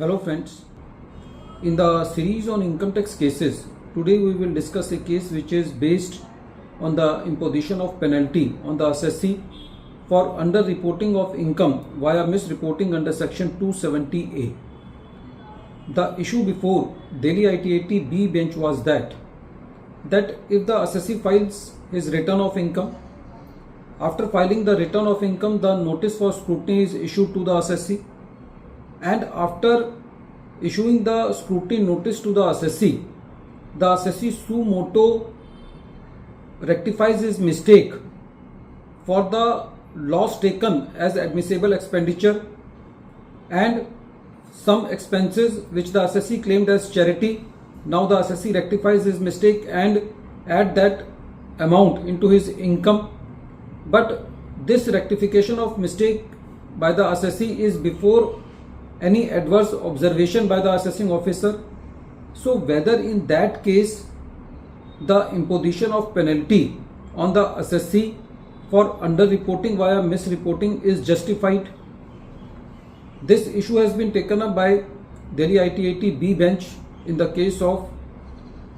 Hello friends, in the series on income tax cases, today we will discuss a case which is based on the imposition of penalty on the assessee for underreporting of income via misreporting under section 270A. The issue before Delhi ITA B bench was that if the assessee files his return of income, after filing the return of income, the notice for scrutiny is issued to the assessee, and after issuing the scrutiny notice to the assessee suo-moto rectifies his mistake for the loss taken as admissible expenditure and some expenses which the assessee claimed as charity. Now the assessee rectifies his mistake and add that amount into his income, but this rectification of mistake by the assessee is before any adverse observation by the assessing officer. So whether in that case the imposition of penalty on the assessee for underreporting via misreporting is justified. This issue has been taken up by Delhi ITA B bench in the case of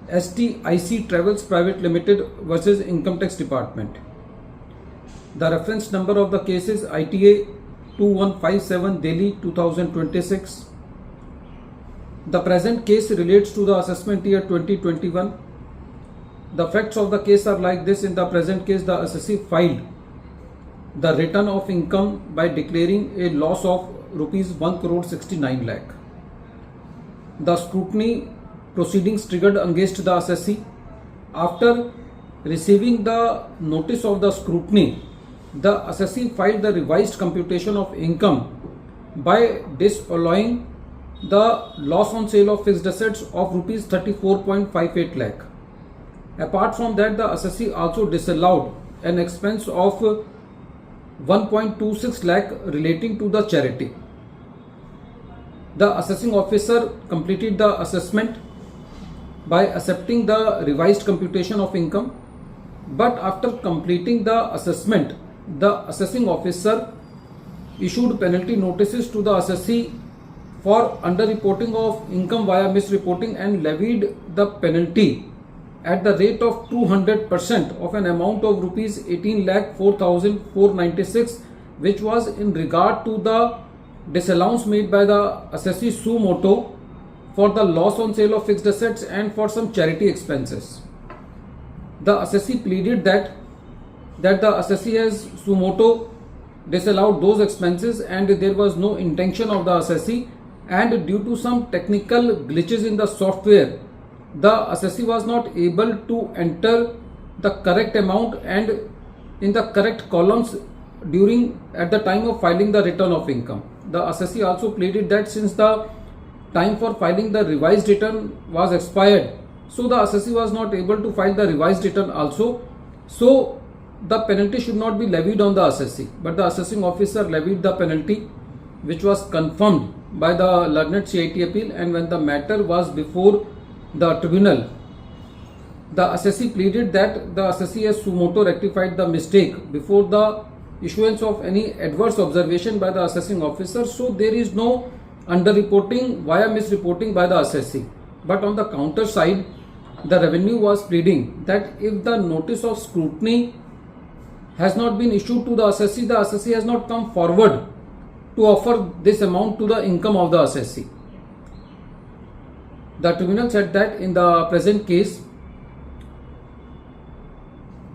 STIC Travels Private Limited versus Income Tax Department. The reference number of the case is ITA 2157 Delhi 2026. The present case relates to the assessment year 2021. The facts of the case are like this. In the present case, the assessee filed the return of income by declaring a loss of rupees 1,69 lakh. The scrutiny proceedings triggered against the assessee. After receiving the notice of the scrutiny, the assessee filed the revised computation of income by disallowing the loss on sale of fixed assets of rupees 34.58 lakh. Apart from that, the assessee also disallowed an expense of 1.26 lakh relating to the charity. The assessing officer completed the assessment by accepting the revised computation of income, but after completing the assessment, the assessing officer issued penalty notices to the assessee for underreporting of income via misreporting and levied the penalty at the rate of 200% of an amount of rupees 18,04,496, which was in regard to the disallowance made by the assessee suo-moto for the loss on sale of fixed assets and for some charity expenses. The assessee pleaded that the assessee has suo-moto disallowed those expenses and there was no intention of the assessee, and due to some technical glitches in the software, the assessee was not able to enter the correct amount and in the correct columns at the time of filing the return of income. The assessee also pleaded that since the time for filing the revised return was expired, so the assessee was not able to file the revised return also. So the penalty should not be levied on the assessee, but the assessing officer levied the penalty, which was confirmed by the learned CIT appeal, and when the matter was before the tribunal, the assessee pleaded that the assessee has suo-moto rectified the mistake before the issuance of any adverse observation by the assessing officer, so there is no underreporting via misreporting by the assessee. But on the counter side, the revenue was pleading that if the notice of scrutiny has not been issued to the assessee has not come forward to offer this amount to the income of the assessee. The tribunal said that in the present case,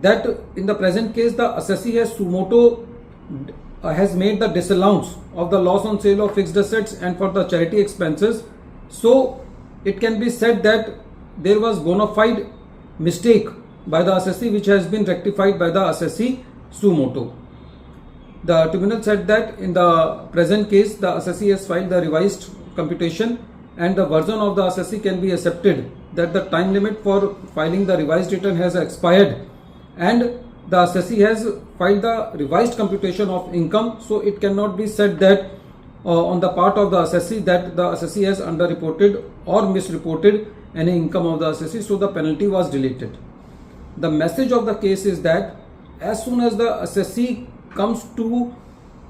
the assessee has suo-moto has made the disallowance of the loss on sale of fixed assets and for the charity expenses. So it can be said that there was bona fide mistake by the assessee which has been rectified by the assessee suo-moto. The tribunal said that in the present case, the assessee has filed the revised computation and the version of the assessee can be accepted that the time limit for filing the revised return has expired and the assessee has filed the revised computation of income. So it cannot be said that on the part of the assessee that the assessee has underreported or misreported any income of the assessee, so the penalty was deleted. The message of the case is that as soon as the assessee comes to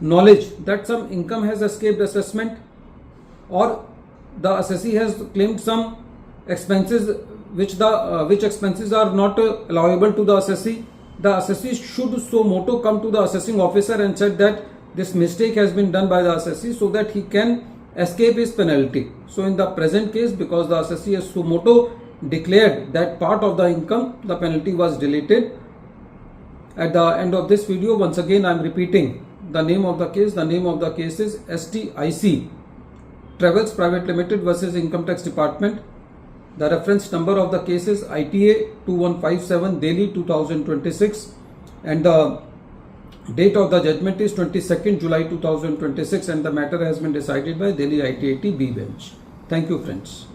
knowledge that some income has escaped assessment or the assessee has claimed some expenses which expenses are not allowable to the assessee. The assessee should suo-moto come to the assessing officer and said that this mistake has been done by the assessee so that he can escape his penalty. So in the present case, because the assessee has suo-moto declared that part of the income, the penalty was deleted. At the end of this video, once again I am repeating the name of the case. The name of the case is STIC Travels Private Limited versus Income Tax Department. The reference number of the case is ITA 2157 Delhi 2026, and the date of the judgment is 22nd July 2026, and the matter has been decided by Delhi ITAT B bench. Thank you friends.